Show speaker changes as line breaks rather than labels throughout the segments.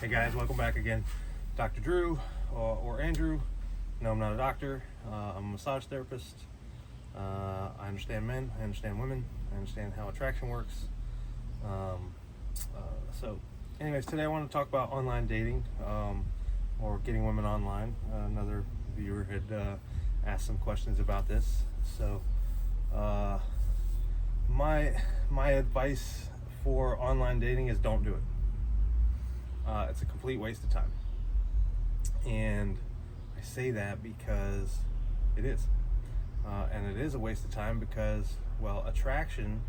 Hey guys, welcome back again. Dr. Drew or Andrew. No, I'm not a doctor. I'm a massage therapist. I understand men, I understand women, I understand how attraction works. Anyways, today I want to talk about online dating or getting women online. Another viewer had asked some questions about this. So, my advice for online dating is don't do it. It's a complete waste of time. And I say that because it is. And it is a waste of time because, well, attraction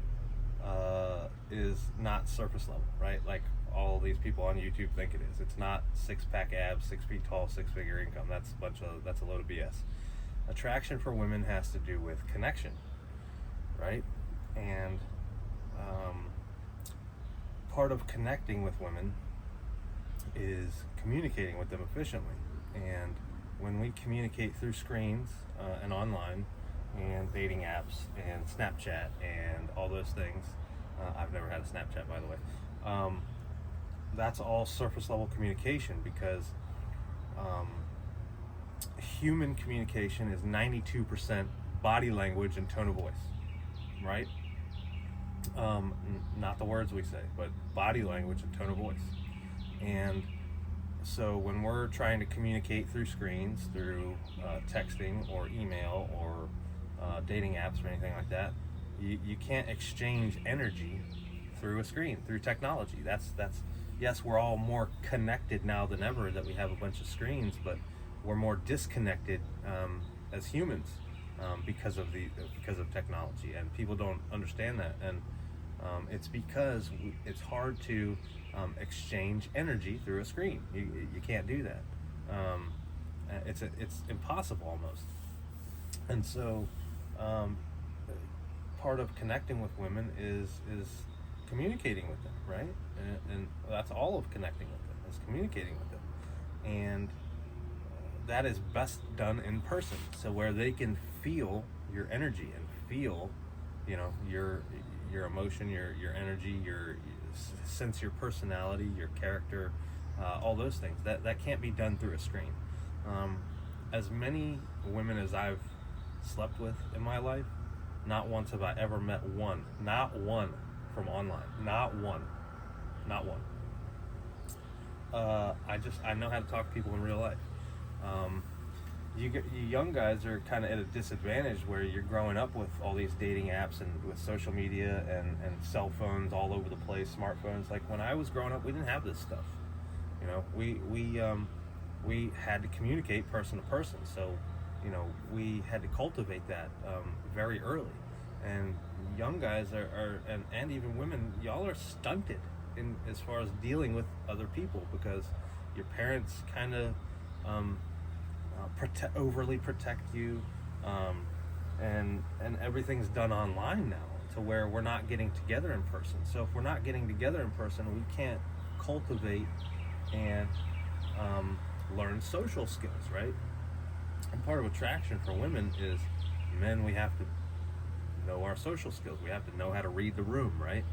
is not surface level, right? Like all these people on YouTube think it is. It's not six-pack abs, 6 feet tall, six-figure income. That's a load of BS. Attraction for women has to do with connection, right? And part of connecting with women is communicating with them efficiently. And when we communicate through screens and online and dating apps and Snapchat and all those things, I've never had a Snapchat, by the way, that's all surface level communication because human communication is 92% body language and tone of voice, right? Not the words we say, but body language and tone of voice. And so when we're trying to communicate through screens, through texting or email or dating apps or anything like that, you can't exchange energy through a screen, through technology. That's yes, we're all more connected now than ever that we have a bunch of screens, but we're more disconnected as humans because of technology, and people don't understand that. And it's because it's hard to exchange energy through a screen. You can't do that. It's impossible almost. And so part of connecting with women is communicating with them, right? And that's all of connecting with them, is communicating with them. And that is best done in person, so where they can feel your energy and feel, your emotion, your energy, sense your personality, your character, all those things. That can't be done through a screen. As many women as I've slept with in my life, not once have I ever met not one from online. Not one. I know how to talk to people in real life. You young guys are kind of at a disadvantage where you're growing up with all these dating apps and with social media and cell phones all over the place, smartphones. Like when I was growing up, we didn't have this stuff. We had to communicate person to person. So, we had to cultivate that very early. And young guys and even women, y'all are stunted in as far as dealing with other people because your parents kind of overly protect you, and everything's done online now to where we're not getting together in person. So if we're not getting together in person, we can't cultivate and learn social skills, right? And part of attraction for women is men, we have to know our social skills. We have to know how to read the room, right?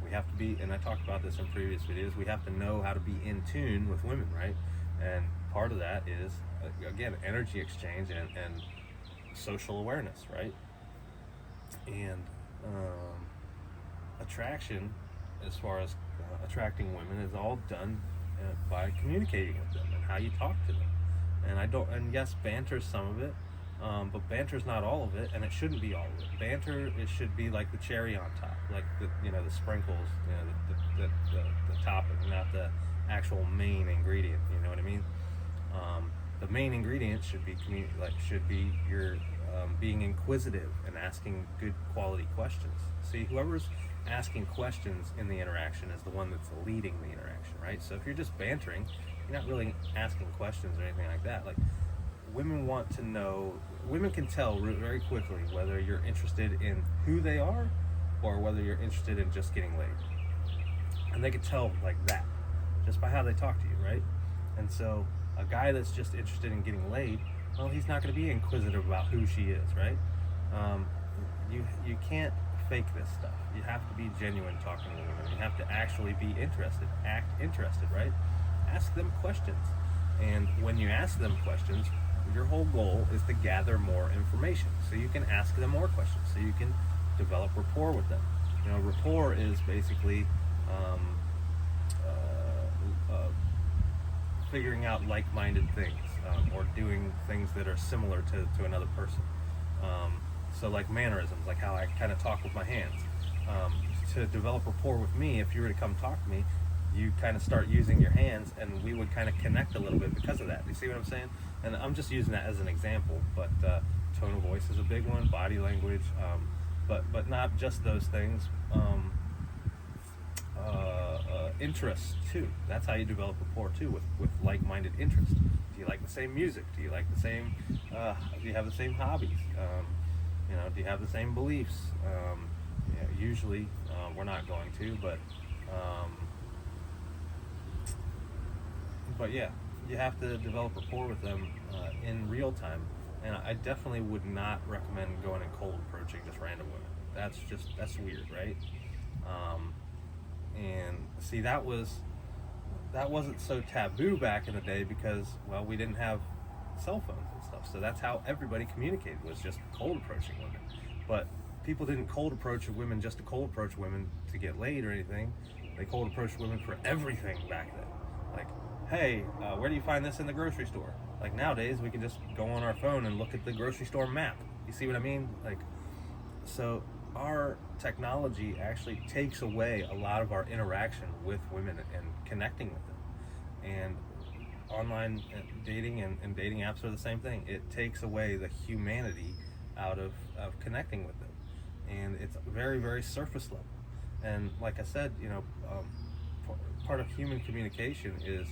We have to be, and I talked about this in previous videos, we have to know how to be in tune with women, right? And part of that is, again, energy exchange and social awareness, right? And attraction, as far as attracting women, is all done by communicating with them and how you talk to them. And yes, banter's some of it, but banter's not all of it, and it shouldn't be all of it. Banter, it should be like the cherry on top, like the sprinkles, the topping, not the actual main ingredient. You know what I mean? The main ingredient should be your being inquisitive and asking good quality questions. See, whoever's asking questions in the interaction is the one that's leading the interaction, right? So if you're just bantering, you're not really asking questions or anything like that. Like, women want to know, women can tell very quickly whether you're interested in who they are or whether you're interested in just getting laid. And they can tell like that just by how they talk to you, right? And so a guy that's just interested in getting laid, well, he's not going to be inquisitive about who she is, right? You can't fake this stuff. You have to be genuine talking to women. You have to actually be interested, act interested, right? ask them questions. And when you ask them questions, your whole goal is to gather more information so you can ask them more questions, so you can develop rapport with them. Rapport is basically figuring out like-minded things, or doing things that are similar to another person. So like mannerisms, like how I kind of talk with my hands. To develop rapport with me, if you were to come talk to me, you kind of start using your hands, and we would kind of connect a little bit because of that. You see what I'm saying? And I'm just using that as an example, but tone of voice is a big one, body language, but not just those things. Interests too. That's how you develop rapport too, with like-minded interests. Do you like the same music? Do you like the same? Do you have the same hobbies? Do you have the same beliefs? Usually, we're not going to, but yeah, you have to develop rapport with them in real time. And I definitely would not recommend going and cold approaching just random women. That's weird, right? And see, that wasn't so taboo back in the day because, well, we didn't have cell phones and stuff. So that's how everybody communicated, was just cold approaching women. But people didn't cold approach women just to cold approach women to get laid or anything. They cold approached women for everything back then. Like, hey, where do you find this in the grocery store? Like nowadays, we can just go on our phone and look at the grocery store map. You see what I mean? Like, so our technology actually takes away a lot of our interaction with women and connecting with them. And online dating and dating apps are the same thing. It takes away the humanity out of connecting with them. And it's very, very surface level. And like I said, part of human communication is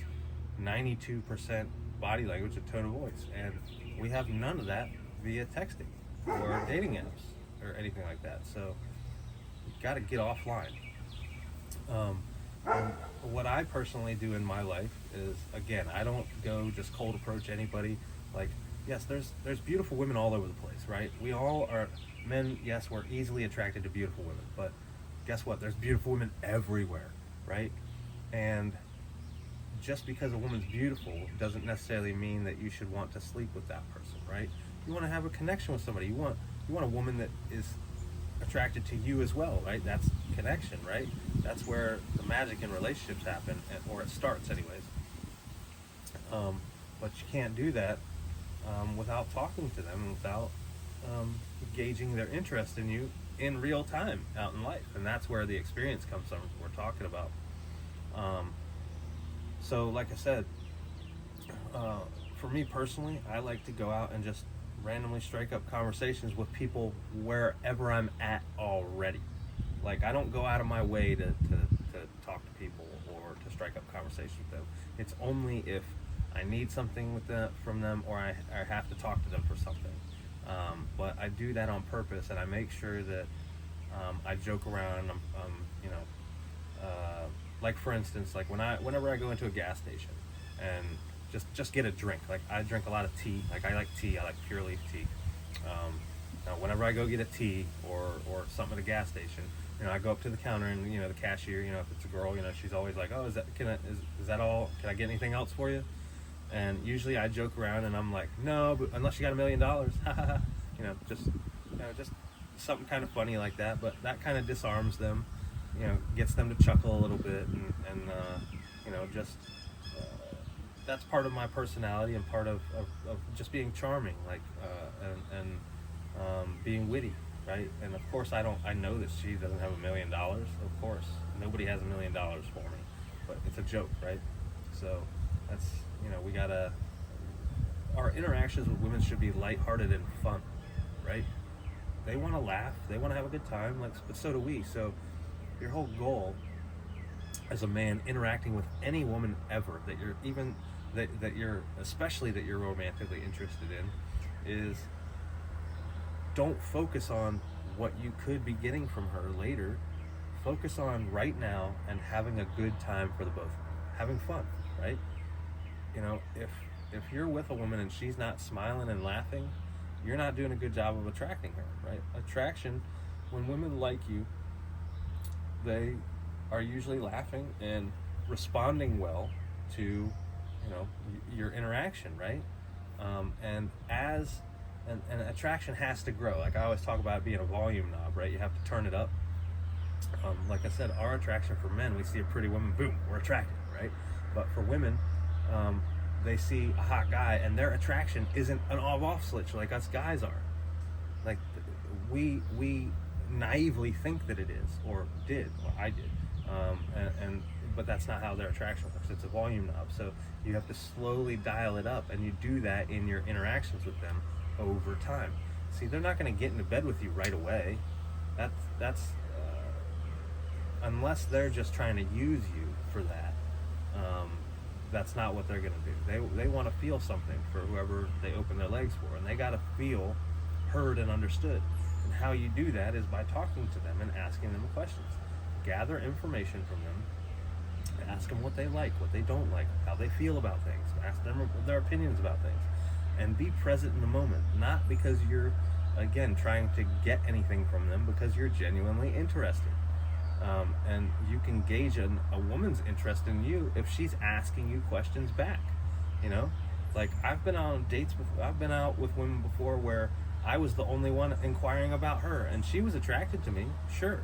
92% body language and tone of voice. And we have none of that via texting or dating apps or anything like that. So you've got to get offline. And what I personally do in my life is, again, I don't go just cold approach anybody. Like, yes, there's beautiful women all over the place, right? We all are men. Yes, we're easily attracted to beautiful women, but guess what? There's beautiful women everywhere, right? And just because a woman's beautiful doesn't necessarily mean that you should want to sleep with that person, right? You want to have a connection with somebody. You want a woman that is attracted to you as well, right? That's connection, right? That's where the magic in relationships happen, or it starts anyways. But you can't do that without talking to them, without gauging their interest in you in real time out in life. And that's where the experience comes from, we're talking about. So like I said, for me personally, I like to go out and just randomly strike up conversations with people wherever I'm at already. Like, I don't go out of my way to talk to people or to strike up conversations with them. It's only if I need something from them, or I have to talk to them for something. But I do that on purpose, and I make sure that I joke around. Like for instance, like whenever I go into a gas station and just get a drink. Like, I drink a lot of tea. Like, I like tea. I like pure leaf tea. Now, whenever I go get a tea or something at a gas station, I go up to the counter, and the cashier, if it's a girl, she's always like, "Oh, is that all? Can I get anything else for you?" And usually I joke around and I'm like, "No, but unless you got $1 million," just something kind of funny like that. But that kind of disarms them, gets them to chuckle a little bit, and that's part of my personality and part of just being charming, like, and being witty, right? And of course, I know that she doesn't have $1 million. Of course, nobody has $1 million for me, but it's a joke, right? So that's, our interactions with women should be lighthearted and fun, right? They want to laugh, they want to have a good time, but so do we. So your whole goal as a man interacting with any woman ever that you're romantically interested in is, don't focus on what you could be getting from her later. Focus on right now and having a good time for the both of you, having fun, right? If you're with a woman and she's not smiling and laughing, you're not doing a good job of attracting her, right? Attraction, when women like you, they are usually laughing and responding well to, you know, your interaction, right? And as and attraction has to grow. Like I always talk about it being a volume knob, right? You have to turn it up. Like I said, our attraction for men, we see a pretty woman, boom, we're attracted, right? But for women, they see a hot guy, and their attraction isn't an on-off switch like us guys are. Like we naively think that it is, or did, or I did, but that's not how their attraction works. It's a volume knob, so you have to slowly dial it up, and you do that in your interactions with them over time. See, they're not going to get into bed with you right away. That's unless they're just trying to use you for that. That's not what they're going to do. They want to feel something for whoever they open their legs for, and they got to feel heard and understood. And how you do that is by talking to them and asking them questions. Gather information from them. Ask them what they like, what they don't like, how they feel about things. Ask them their opinions about things. And be present in the moment. Not because you're, again, trying to get anything from them, because you're genuinely interested. And you can gauge a woman's interest in you if she's asking you questions back. You know, like I've been on dates I've been out with women before where I was the only one inquiring about her, and she was attracted to me, sure,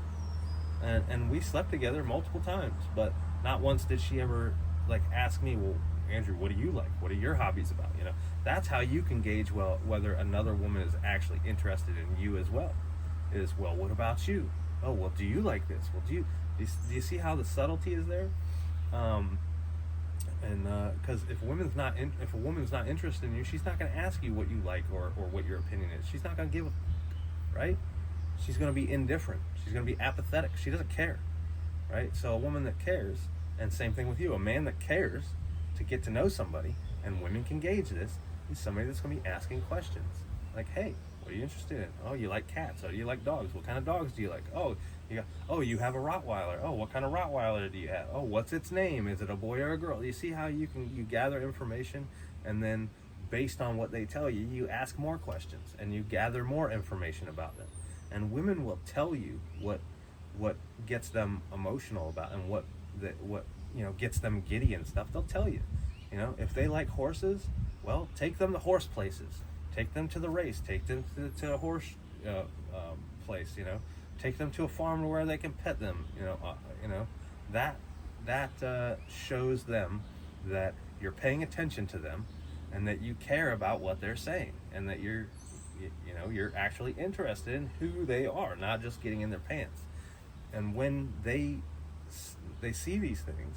and we slept together multiple times, but not once did she ever like ask me, well, Andrew, what do you like? What are your hobbies about? You know, that's how you can gauge whether another woman is actually interested in you as well. Is, well, what about you? Oh, well, do you like this? Well, do you see how the subtlety is there? Because if a woman's not interested in you, she's not going to ask you what you like or what your opinion is. She's not going to give a, right? She's going to be indifferent. She's going to be apathetic. She doesn't care, right? So a woman that cares, and same thing with you, a man that cares to get to know somebody, and women can gauge this, is somebody that's going to be asking questions. Like, hey, what are you interested in? Oh, you like cats. Oh, you like dogs. What kind of dogs do you like? Oh, you have a Rottweiler. Oh, what kind of Rottweiler do you have? Oh, what's its name? Is it a boy or a girl? You see how you gather information, and then based on what they tell you, you ask more questions and you gather more information about them. And women will tell you what gets them emotional about, and what gets them giddy and stuff. They'll tell you. You know, if they like horses, well, take them to horse places. Take them to the race. Take them to a horse place. You know, take them to a farm where they can pet them. That shows them that you're paying attention to them, and that you care about what they're saying, and that you're actually interested in who they are, not just getting in their pants. And when they see these things,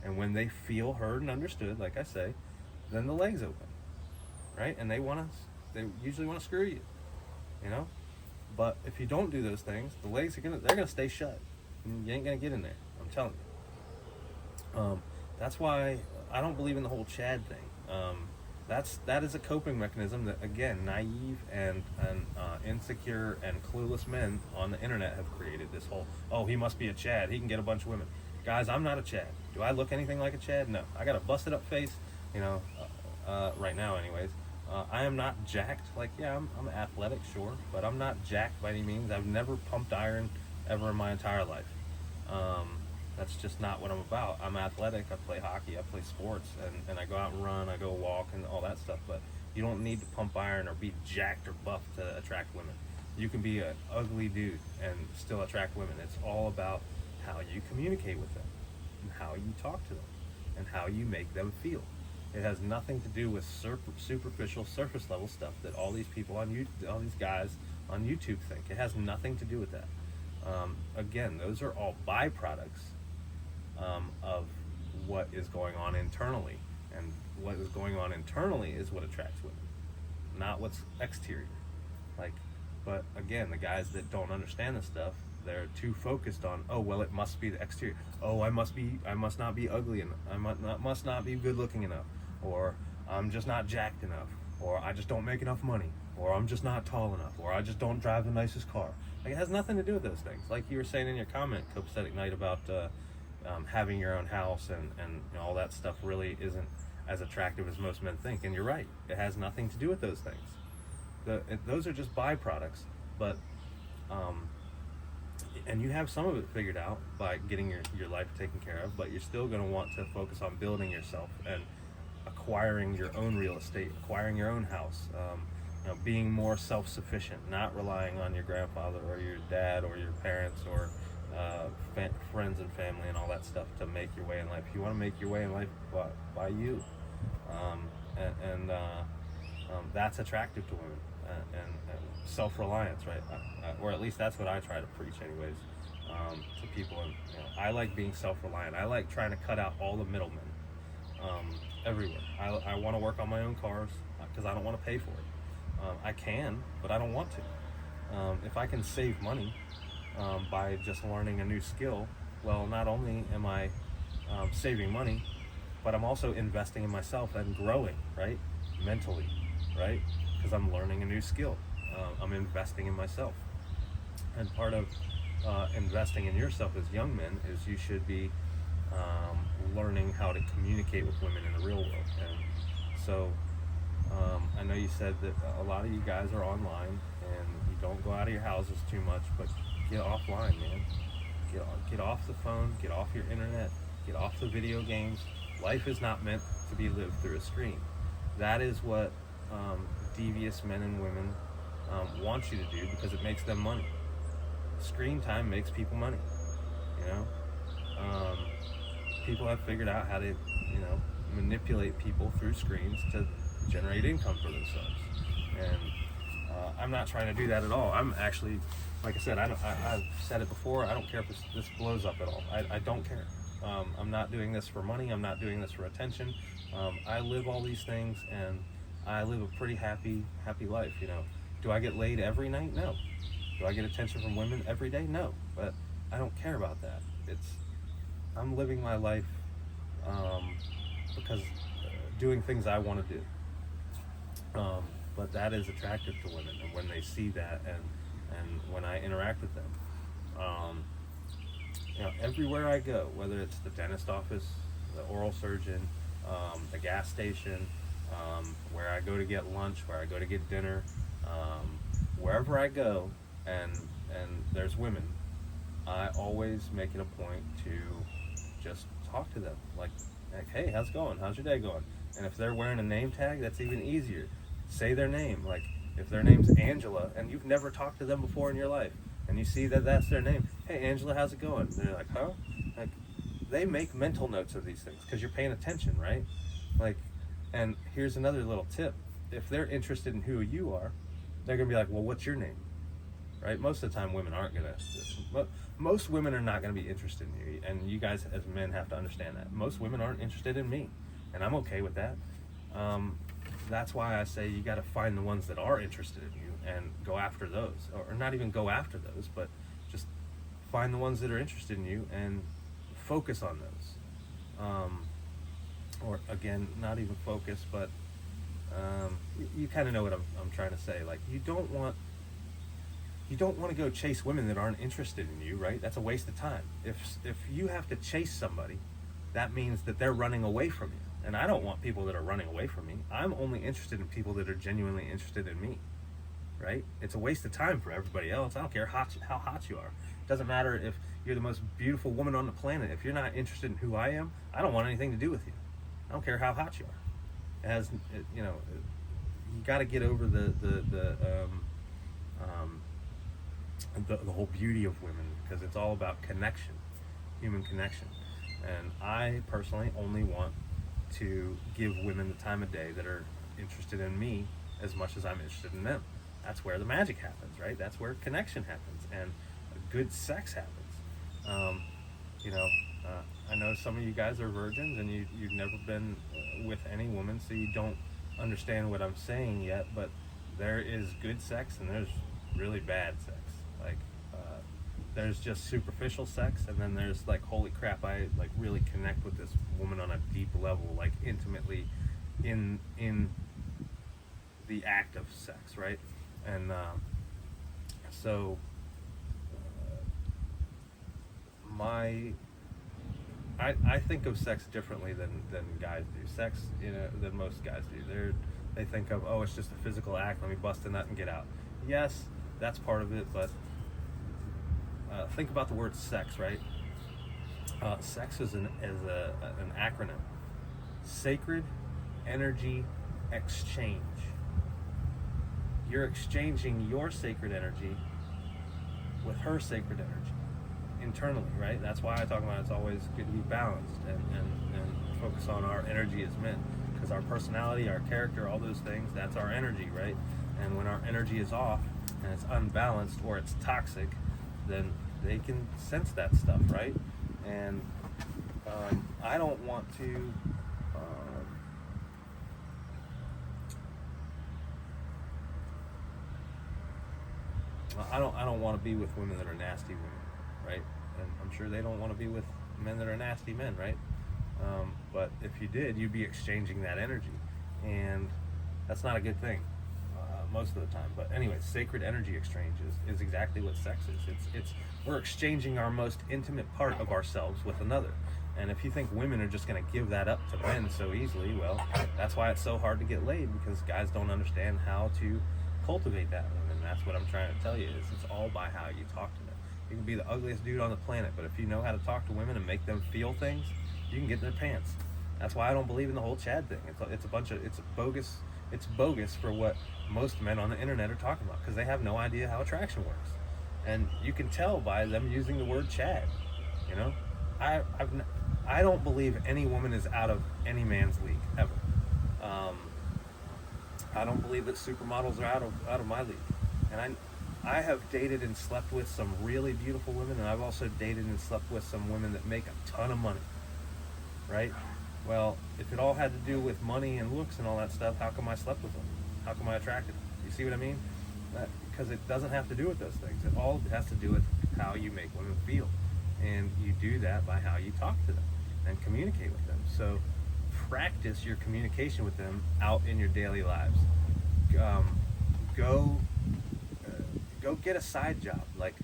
and when they feel heard and understood, like I say, then the legs open, right? And they usually want to screw you, you know. But if you don't do those things, the legs they're gonna stay shut. And you ain't gonna get in there. I'm telling you. That's why I don't believe in the whole Chad thing. That is a coping mechanism that, again, naive and insecure and clueless men on the internet have created. This whole, oh, he must be a Chad, he can get a bunch of women. Guys, I'm not a Chad. Do I look anything like a Chad? No. I got a busted up face, right now anyways. I am not jacked. Like, yeah, I'm athletic, sure, but I'm not jacked by any means. I've never pumped iron ever in my entire life. That's just not what I'm about. I'm athletic. I play hockey. I play sports, and I go out and run. I go walk and all that stuff. But you don't need to pump iron or be jacked or buff to attract women. You can be an ugly dude and still attract women. It's all about how you communicate with them, and how you talk to them, and how you make them feel. It has nothing to do with superficial, surface level stuff that all these people all these guys on YouTube think. It has nothing to do with that. Again, those are all byproducts of what is going on internally, and what is going on internally is what attracts women, not what's exterior. But again, the guys that don't understand this stuff, they're too focused on, oh, well, it must be the exterior. Oh, I must not be ugly enough. I must not be good looking enough, or I'm just not jacked enough, or I just don't make enough money, or I'm just not tall enough, or I just don't drive the nicest car. Like, it has nothing to do with those things. Like you were saying in your comment, Copacetic Night, about having your own house and all that stuff really isn't as attractive as most men think. And you're right. It has nothing to do with those things. Those are just byproducts. But and you have some of it figured out by getting your life taken care of, but you're still going to want to focus on building yourself and acquiring your own real estate, acquiring your own house, being more self-sufficient, not relying on your grandfather or your dad or your parents or friends and family and all that stuff to make your way in life. You want to make your way in life by you, and that's attractive to women, and self-reliance, right? Or at least that's what I try to preach, anyways, to people. And I like being self-reliant. I like trying to cut out all the middlemen everywhere. I want to work on my own cars because I don't want to pay for it. I can, but I don't want to. If I can save money by just learning a new skill, well, not only am I saving money, but I'm also investing in myself and growing, right? Mentally, right? Because I'm learning a new skill. I'm investing in myself. And part of investing in yourself as young men is you should be learning how to communicate with women in the real world. And so I know you said that a lot of you guys are online and you don't go out of your houses too much, but get offline, man. Get off the phone, get off your internet, get off the video games. Life is not meant to be lived through a screen. That is what devious men and women want you to do because it makes them money. Screen time makes people money, people have figured out how to, manipulate people through screens to generate income for themselves. And I'm not trying to do that at all. I'm actually, like I said, I've said it before, I don't care if this blows up at all. I don't care. I'm not doing this for money. I'm not doing this for attention. I live all these things, and I live a pretty happy life. Do I get laid every night? No. Do I get attention from women every day? No. But I don't care about that. I'm living my life because doing things I want to do. But that is attractive to women, and when they see that, and when I interact with them, everywhere I go, whether it's the dentist office, the oral surgeon, the gas station, where I go to get lunch, where I go to get dinner, wherever I go, and there's women, I always make it a point to just talk to them, like, hey, how's it going? How's your day going? And if they're wearing a name tag, that's even easier. Say their name. Like, if their name's Angela and you've never talked to them before in your life, and you see that that's their name, hey, Angela, how's it going? And they're like, huh? Like, they make mental notes of these things because you're paying attention, right? Like, and here's another little tip. If they're interested in who you are, they're gonna be like, well, what's your name? Right? Most of the time, women aren't gonna. Most women are not gonna be interested in you, and you guys as men have to understand that. Most women aren't interested in me, and I'm okay with that. That's why I say you got to find the ones that are interested in you and go after those, or not even go after those, but just find the ones that are interested in you and focus on those. Or again, not even focus, but you kind of know what I'm trying to say. Like, you don't want to go chase women that aren't interested in you, right? That's a waste of time. If you have to chase somebody, that means that they're running away from you. And I don't want people that are running away from me. I'm only interested in people that are genuinely interested in me, right? It's a waste of time for everybody else. I don't care how hot you are. It doesn't matter if you're the most beautiful woman on the planet. If you're not interested in who I am, I don't want anything to do with you. I don't care how hot you are. You got to get over the whole beauty of women, because it's all about connection, human connection. And I personally only want to give women the time of day that are interested in me as much as I'm interested in them. That's where the magic happens, right? That's where connection happens and good sex happens. I know some of you guys are virgins and you've never been with any woman, so you don't understand what I'm saying yet, but there is good sex and there's really bad sex. Like, there's just superficial sex, and then there's like, holy crap, I like really connect with this woman on a deep level, like intimately in the act of sex, right? And I think of sex differently than guys do. Sex, than most guys do. They think of, oh, it's just a physical act, let me bust a nut and get out. Yes, that's part of it, but think about the word sex, right? Sex is an acronym: Sacred Energy Exchange. You're exchanging your sacred energy with her sacred energy internally, right? That's why I talk about it's always good to be balanced and focus on our energy as men, because our personality, our character, all those things, that's our energy, right? And when our energy is off and it's unbalanced or it's toxic, then they can sense that stuff, right? And I don't want to I don't want to be with women that are nasty women, right? And I'm sure they don't want to be with men that are nasty men, right? But if you did, you'd be exchanging that energy, and that's not a good thing most of the time. But anyway, sacred energy exchange is exactly what sex is. It's we're exchanging our most intimate part of ourselves with another. And if you think women are just going to give that up to men so easily, well, that's why it's so hard to get laid, because guys don't understand how to cultivate that woman. That's what I'm trying to tell you. It's all by how you talk to them. You can be the ugliest dude on the planet, but if you know how to talk to women and make them feel things, you can get in their pants. That's why I don't believe in the whole Chad thing. It's bogus for what most men on the internet are talking about, because they have no idea how attraction works. And you can tell by them using the word Chad. You know, I don't believe any woman is out of any man's league ever. I don't believe that supermodels are out of my league. And I have dated and slept with some really beautiful women, and I've also dated and slept with some women that make a ton of money, right? Well, if it all had to do with money and looks and all that stuff, how come I slept with them? How come I attracted them? You see what I mean? Because it doesn't have to do with those things. It all has to do with how you make women feel. And you do that by how you talk to them and communicate with them. So practice your communication with them out in your daily lives. Go get a side job, like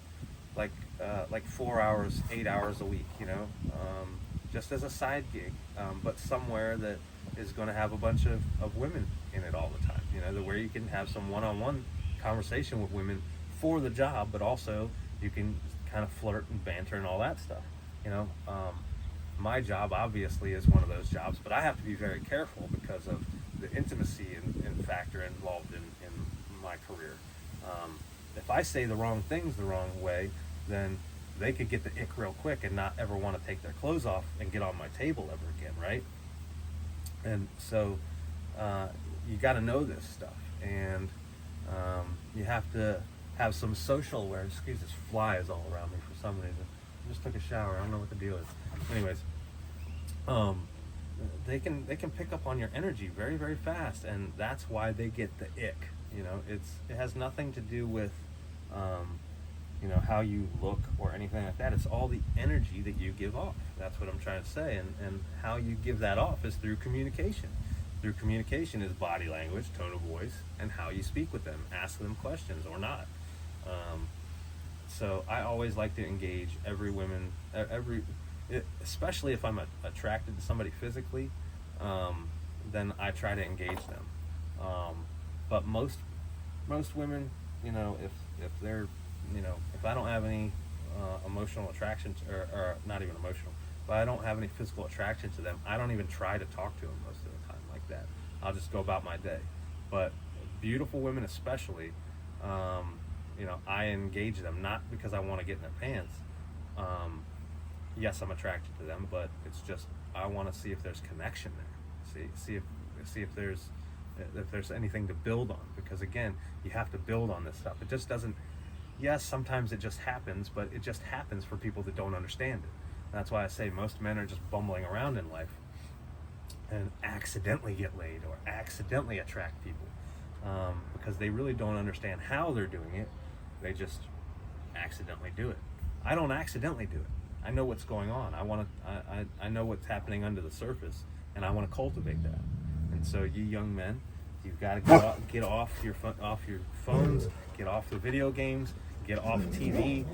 4 hours, 8 hours a week, you know, just as a side gig, but somewhere that is going to have a bunch of women in it all the time, you know, where you can have some one-on-one conversation with women for the job, but also you can kind of flirt and banter and all that stuff, you know. My job obviously is one of those jobs, but I have to be very careful because of the intimacy and factor involved in my career. If I say the wrong things the wrong way, then they could get the ick real quick and not ever want to take their clothes off and get on my table ever again, right? And so you got to know this stuff, and you have to have some social awareness. Excuse, this fly is all around me for some reason. I just took a shower. I don't know what the deal is. Anyways, they can pick up on your energy very, very fast, and that's why they get the ick. You know, it has nothing to do with you know, how you look or anything like that. It's all the energy that you give off. That's what I'm trying to say. And how you give that off is through communication. Through communication is body language, tone of voice, and how you speak with them. Ask them questions or not. So I always like to engage especially if I'm attracted to somebody physically, then I try to engage them. But most women, you know, if they're, you know, if I don't have any emotional attraction or not even emotional, but I don't have any physical attraction to them, I don't even try to talk to them most of the time like that. I'll just go about my day. But beautiful women especially, you know, I engage them not because I want to get in their pants. Yes, I'm attracted to them, but it's just I want to see if there's connection there. See if there's anything to build on, because again, you have to build on this stuff. It just doesn't. Yes, sometimes it just happens, but it just happens for people that don't understand it. That's why I say most men are just bumbling around in life and accidentally get laid or accidentally attract people, because they really don't understand how they're doing it. They just accidentally do it. I don't accidentally do it. I know what's going on. I know what's happening under the surface, and I want to cultivate that. And so, you young men, you've got to get off your phones, get off the video games, get off TV,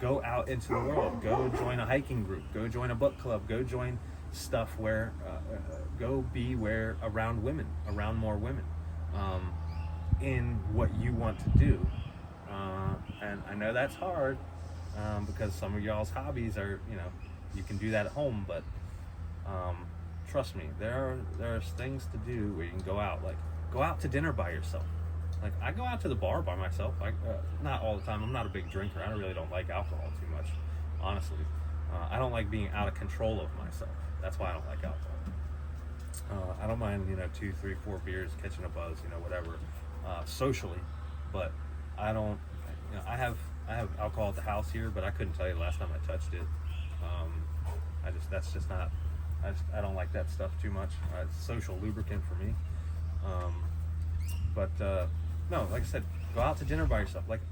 go out into the world, go join a hiking group, go join a book club, go join stuff where, go be around women, around more women, in what you want to do. And I know that's hard, because some of y'all's hobbies are, you can do that at home, but trust me, there's things to do where you can go out, like go out to dinner by yourself. Like I go out to the bar by myself. Not all the time. I'm not a big drinker. I really don't like alcohol too much, honestly. I don't like being out of control of myself. That's why I don't like alcohol. I don't mind, 2, 3, 4 beers, catching a buzz, whatever, socially, but I don't. I have alcohol at the house here, but I couldn't tell you the last time I touched it. That's just not. I don't like that stuff too much. It's social lubricant for me. But no, like I said, go out to dinner by yourself. Like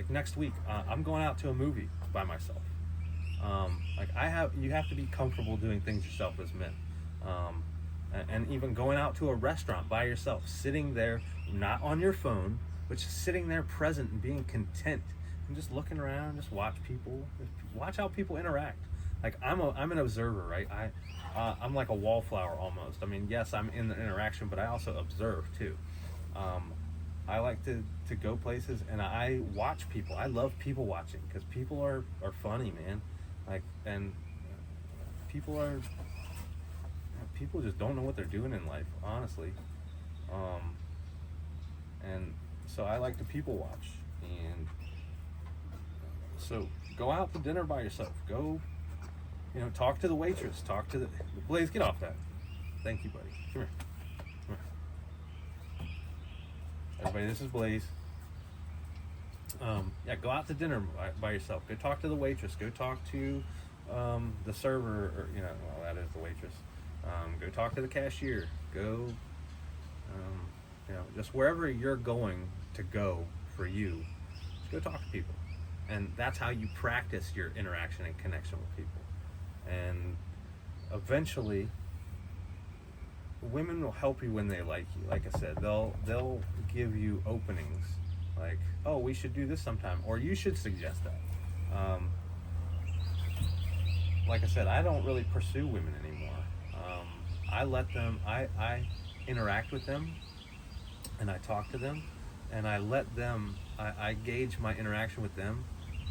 next week, I'm going out to a movie by myself. You have to be comfortable doing things yourself as men. And even going out to a restaurant by yourself, sitting there, not on your phone, but just sitting there present and being content and just looking around, just watch how people interact. Like I'm an observer, right? I'm like a wallflower almost. I mean, yes, I'm in the interaction, but I also observe too. I like to go places and I watch people. I love people watching because people are funny, man. And people just don't know what they're doing in life, honestly. And so I like to people watch. And so go out to dinner by yourself. Go, talk to the waitress. Blaze, get off that. Thank you, buddy. Come here. Everybody, this is Blaze. Go out to dinner by yourself. Go talk to the waitress. Go talk to the server, or that is the waitress. Go talk to the cashier. Go, just wherever you're going to go for you. Just go talk to people, and that's how you practice your interaction and connection with people. And eventually, women will help you when they like you. Like I said, they'll give you openings, like, oh, we should do this sometime, or you should suggest that. Like I said, I don't really pursue women anymore. I let them. I interact with them, and I talk to them, and I let them. I gauge my interaction with them.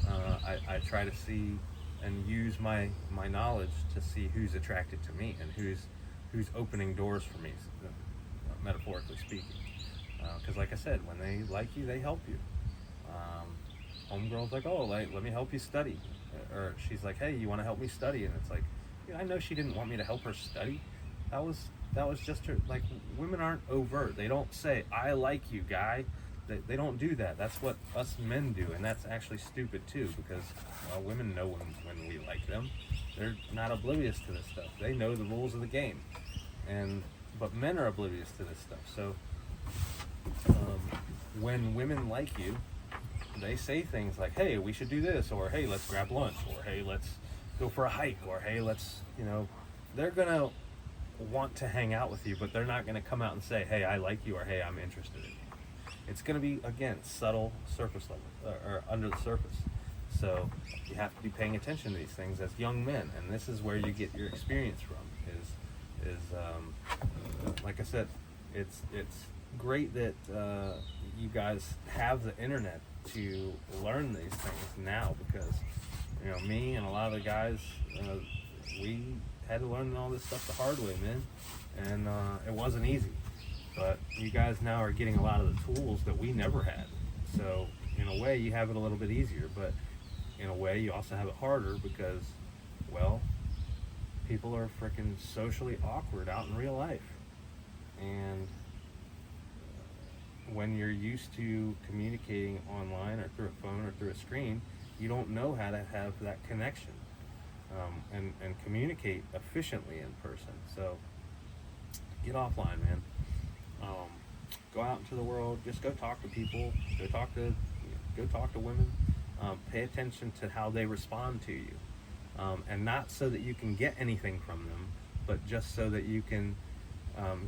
I try to see and use my knowledge to see who's attracted to me and who's opening doors for me, metaphorically speaking. Because like I said, when they like you, they help you. Homegirl's like, oh, let me help you study. Or she's like, hey, you want to help me study? And it's like, I know she didn't want me to help her study. That was just her. Like, women aren't overt. They don't say, I like you, guy. They don't do that. That's what us men do, and that's actually stupid too, because women know when we like them. They're not oblivious to this stuff. They know the rules of the game, but men are oblivious to this stuff. So when women like you, they say things like, hey, we should do this, or hey, let's grab lunch, or hey, let's go for a hike, or hey, let's, they're gonna want to hang out with you, but they're not gonna come out and say, hey, I like you, or hey, I'm interested in you. It's gonna be, again, subtle, surface level, or under the surface. So you have to be paying attention to these things as young men, and this is where you get your experience from. Like I said, it's great that you guys have the internet to learn these things now, because me and a lot of the guys, we had to learn all this stuff the hard way, man, and it wasn't easy. But you guys now are getting a lot of the tools that we never had. So in a way, you have it a little bit easier, but in a way, you also have it harder because, well, people are freaking socially awkward out in real life. And when you're used to communicating online or through a phone or through a screen, you don't know how to have that connection and communicate efficiently in person. So get offline, man. Go out into the world. Just go talk to people. Go talk to women. Pay attention to how they respond to you, and not so that you can get anything from them, but just so that you can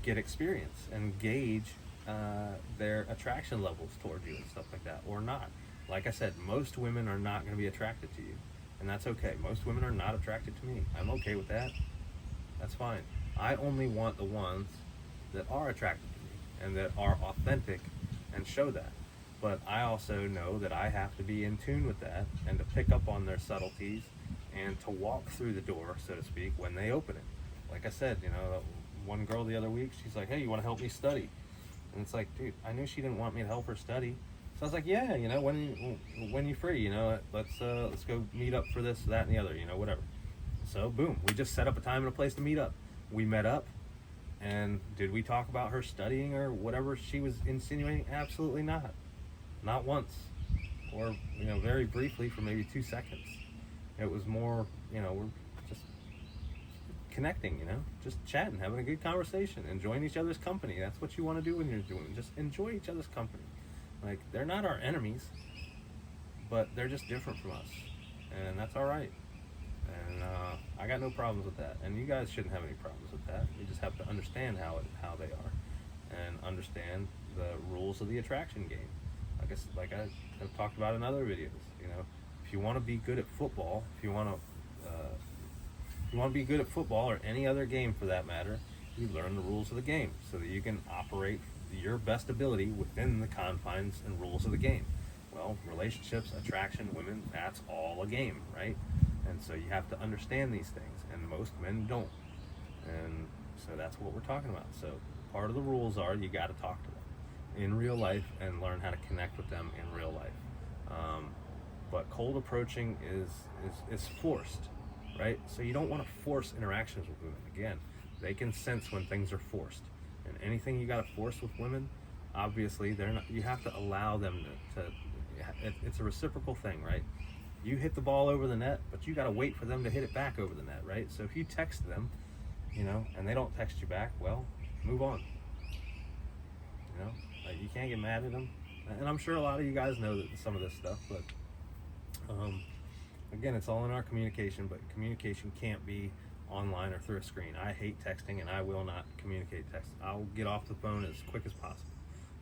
get experience and gauge their attraction levels toward you and stuff like that, or not. Like I said, most women are not going to be attracted to you, and that's okay. Most women are not attracted to me. I'm okay with that. That's fine. I only want the ones that are attracted to me and that are authentic and show that. But I also know that I have to be in tune with that and to pick up on their subtleties and to walk through the door, so to speak, when they open it. Like I said, one girl the other week, she's like, "Hey, you want to help me study?" And it's like, dude, I knew she didn't want me to help her study. So I was like, "Yeah, when you free, let's go meet up for this, that, and the other, whatever." So boom, we just set up a time and a place to meet up. We met up, and did we talk about her studying or whatever she was insinuating? Absolutely not. Not once. Or, very briefly for maybe 2 seconds. It was more, we're just connecting, just chatting, having a good conversation, enjoying each other's company. That's what you want to do when you're doing. Just enjoy each other's company. Like, they're not our enemies, but they're just different from us. And that's all right. And I got no problems with that. And you guys shouldn't have any problems with that. You just have to understand how they are and understand the rules of the attraction game. Like I have talked about in other videos, if you want to be good at football, if you want to be good at football or any other game for that matter, you learn the rules of the game so that you can operate your best ability within the confines and rules of the game. Well, relationships, attraction, women, that's all a game, right? And so you have to understand these things, and most men don't. And so that's what we're talking about. So part of the rules are you got to talk to them in real life and learn how to connect with them in real life. But cold approaching is forced, right? So you don't want to force interactions with women. Again, they can sense when things are forced, and anything you got to force with women, obviously they're not. You have to allow them to it's a reciprocal thing, right? You hit the ball over the net, but you got to wait for them to hit it back over the net, right? So if you text them, and they don't text you back, well, move on. Like, you can't get mad at them. And I'm sure a lot of you guys know some of this stuff, but again, it's all in our communication, but communication can't be online or through a screen. I hate texting, and I will not communicate text. I'll get off the phone as quick as possible.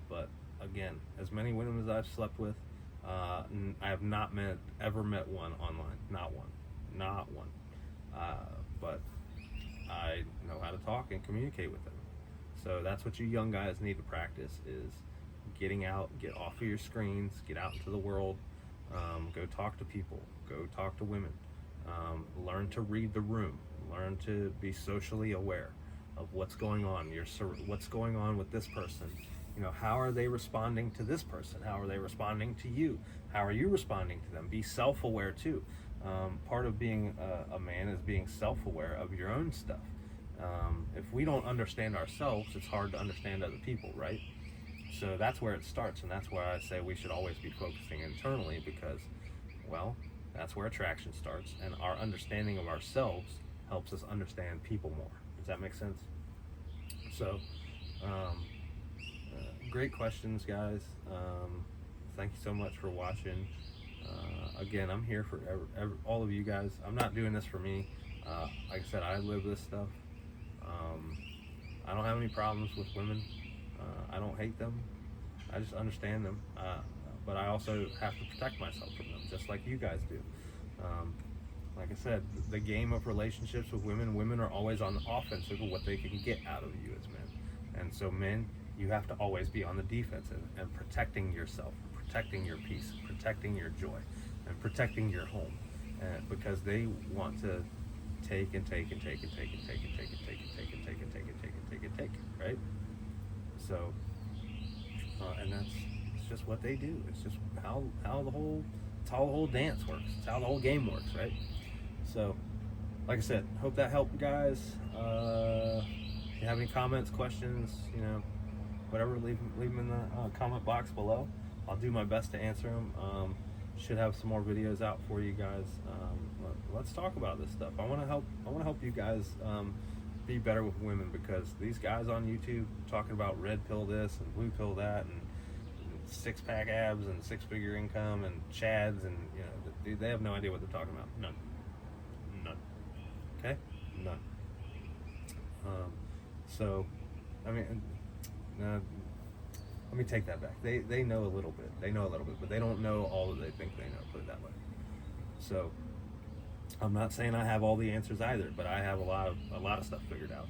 But again, as many women as I've slept with, I have not ever met one online. Not one. But I know how to talk and communicate with them. So that's what you young guys need to practice, is getting out, get off of your screens, get out into the world, go talk to people, go talk to women, learn to read the room, learn to be socially aware of what's going on, what's going on with this person. How are they responding to this person? How are they responding to you? How are you responding to them? Be self-aware too. Part of being a man is being self-aware of your own stuff. If we don't understand ourselves, it's hard to understand other people, right? So that's where it starts, and that's why I say we should always be focusing internally, because, well, that's where attraction starts, and our understanding of ourselves helps us understand people more. Does that make sense? So, great questions, guys. Thank you so much for watching. Again, I'm here for all of you guys. I'm not doing this for me. Like I said, I live this stuff. I don't have any problems with women. I don't hate them. I just understand them. But I also have to protect myself from them, just like you guys do. Like I said, the game of relationships with women are always on the offensive of what they can get out of you as men. And so men, you have to always be on the defensive and protecting yourself, protecting your peace, protecting your joy, and protecting your home. Because they want to take and take and take and take and take and take and take and take and take and take and take and take and take, right? So, and it's just what they do. It's just how the whole dance works. It's how the whole game works, right? So, like I said, hope that helped you guys. If you have any comments, questions, whatever, leave them in the comment box below. I'll do my best to answer them. Should have some more videos out for you guys. Let's talk about this stuff. I want to help you guys be better with women, because these guys on YouTube talking about red pill this and blue pill that and six-pack abs and six-figure income and chads, and dude, they have no idea what they're talking about. None. Okay, none. So, I mean, let me take that back. They know a little bit. They know a little bit, but they don't know all that they think they know. Put it that way. So, I'm not saying I have all the answers either, but I have a lot of stuff figured out.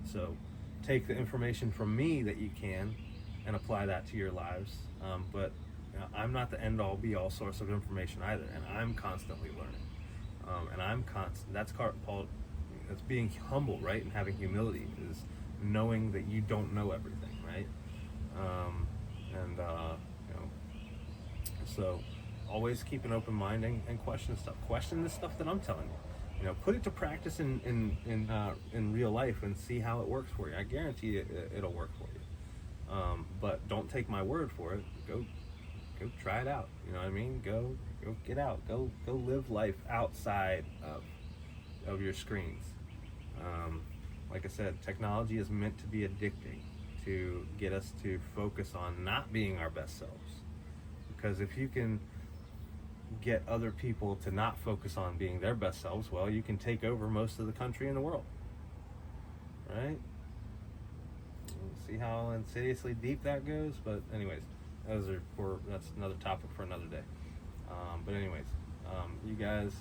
So, take the information from me that you can, and apply that to your lives. But I'm not the end all be all source of information either, and I'm constantly learning. And I'm constant. That's called. That's being humble, right? And having humility is knowing that you don't know everything, right? And you know, so always keep an open mind and question stuff. Question the stuff that I'm telling you. You know, put it to practice in real life and see how it works for you. I guarantee you it'll work for you. But don't take my word for it. Go try it out. You know what I mean? Go get out. Go live life outside of your screens. Like I said, technology is meant to be addicting, to get us to focus on not being our best selves. Because if you can get other people to not focus on being their best selves, well, you can take over most of the country in the world, right? See how insidiously deep that goes. But anyways, that's another topic for another day. But anyways, you guys,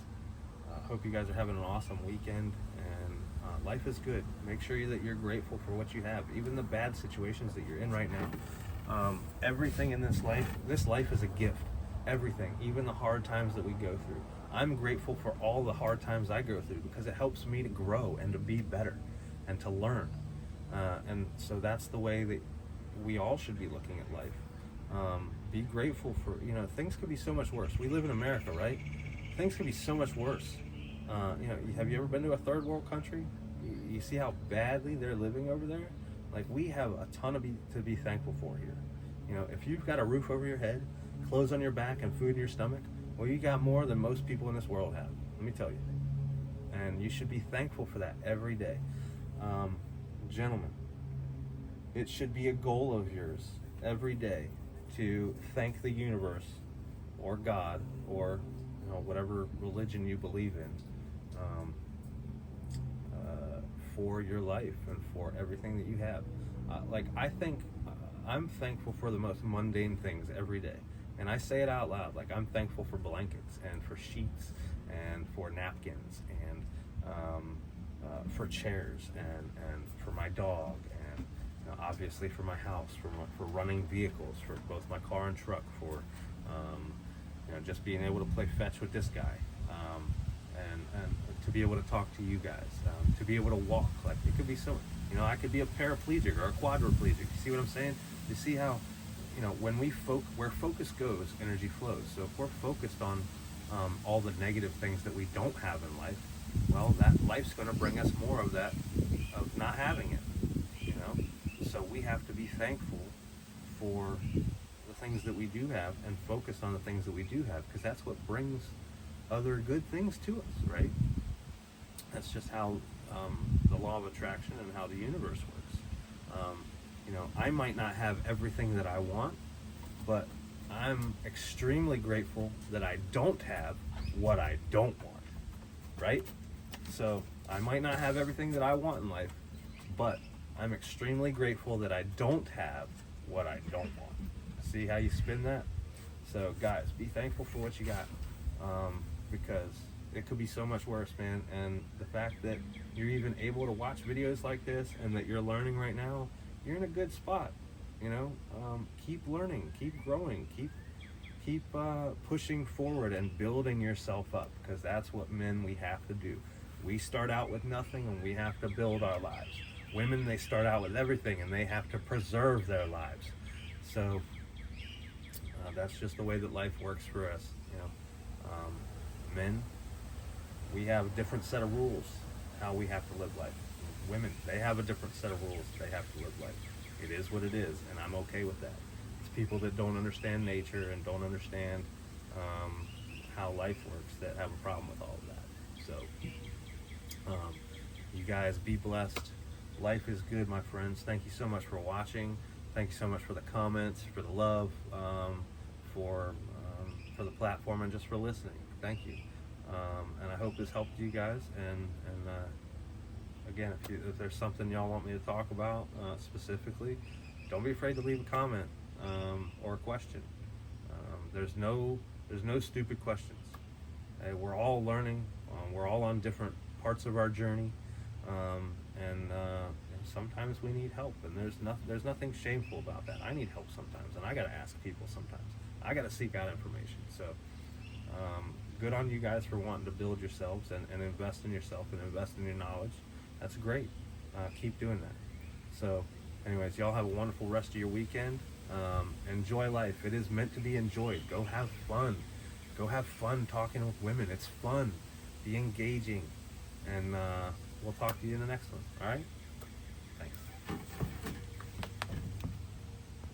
hope you guys are having an awesome weekend, and life is good. Make sure that you're grateful for what you have, even the bad situations that you're in right now. Everything in this life is a gift. Everything, even the hard times that we go through. I'm grateful for all the hard times I go through, because it helps me to grow and to be better and to learn. And so that's the way that we all should be looking at life. Be grateful for, things could be so much worse. We live in America, right? Things could be so much worse. Have you ever been to a third world country? You see how badly they're living over there? Like, we have a ton to be thankful for here. If you've got a roof over your head, clothes on your back, and food in your stomach, well, you got more than most people in this world have. Let me tell you. And you should be thankful for that every day. Gentlemen, it should be a goal of yours every day to thank the universe or God or whatever religion you believe in for your life and for everything that you have. I'm thankful for the most mundane things every day. And I say it out loud, like I'm thankful for blankets and for sheets and for napkins and for chairs and for my dog and obviously for my house, for running vehicles, for both my car and truck, for just being able to play fetch with this guy, and to be able to talk to you guys, to be able to walk. Like, it could be so, I could be a paraplegic or a quadriplegic. You see what I'm saying? You see how, when where focus goes, energy flows. So if we're focused on all the negative things that we don't have in life, well, that life's going to bring us more of that, of not having it. So we have to be thankful for the things that we do have and focus on the things that we do have, because that's what brings other good things to us, right? That's just how the law of attraction and how the universe works. I might not have everything that I want, but I'm extremely grateful that I don't have what I don't want, right? So I might not have everything that I want in life, but I'm extremely grateful that I don't have what I don't want. See how you spin that? So guys, be thankful for what you got, because it could be so much worse, man. And the fact that you're even able to watch videos like this and that you're learning right now, you're in a good spot. Keep learning, keep growing, keep pushing forward and building yourself up, because that's what men we have to do. We start out with nothing and we have to build our lives. Women, they start out with everything and they have to preserve their lives. So that's just the way that life works for us. Men, we have a different set of rules how we have to live life. Women, they have a different set of rules they have to live life. It is what it is, and I'm okay with that. It's people that don't understand nature and don't understand how life works that have a problem with all of that. So you guys be blessed. Life is good, my friends. Thank you so much for watching. Thank you so much for the comments, for the love, for the platform, and just for listening. Thank you. And I hope this helped you guys. And again, if there's something y'all want me to talk about specifically, don't be afraid to leave a comment or a question. There's no stupid questions. Hey, we're all learning. We're all on different parts of our journey. And sometimes we need help, and there's nothing shameful about that. I need help sometimes, and I gotta ask people sometimes. I gotta seek out information. So good on you guys for wanting to build yourselves and invest in yourself and invest in your knowledge. That's great. Keep doing that. So anyways, y'all have a wonderful rest of your weekend. Enjoy life. It is meant to be enjoyed. Go have fun. Go have fun talking with women. It's fun. Be engaging. And we'll talk to you in the next one. All right? Thanks.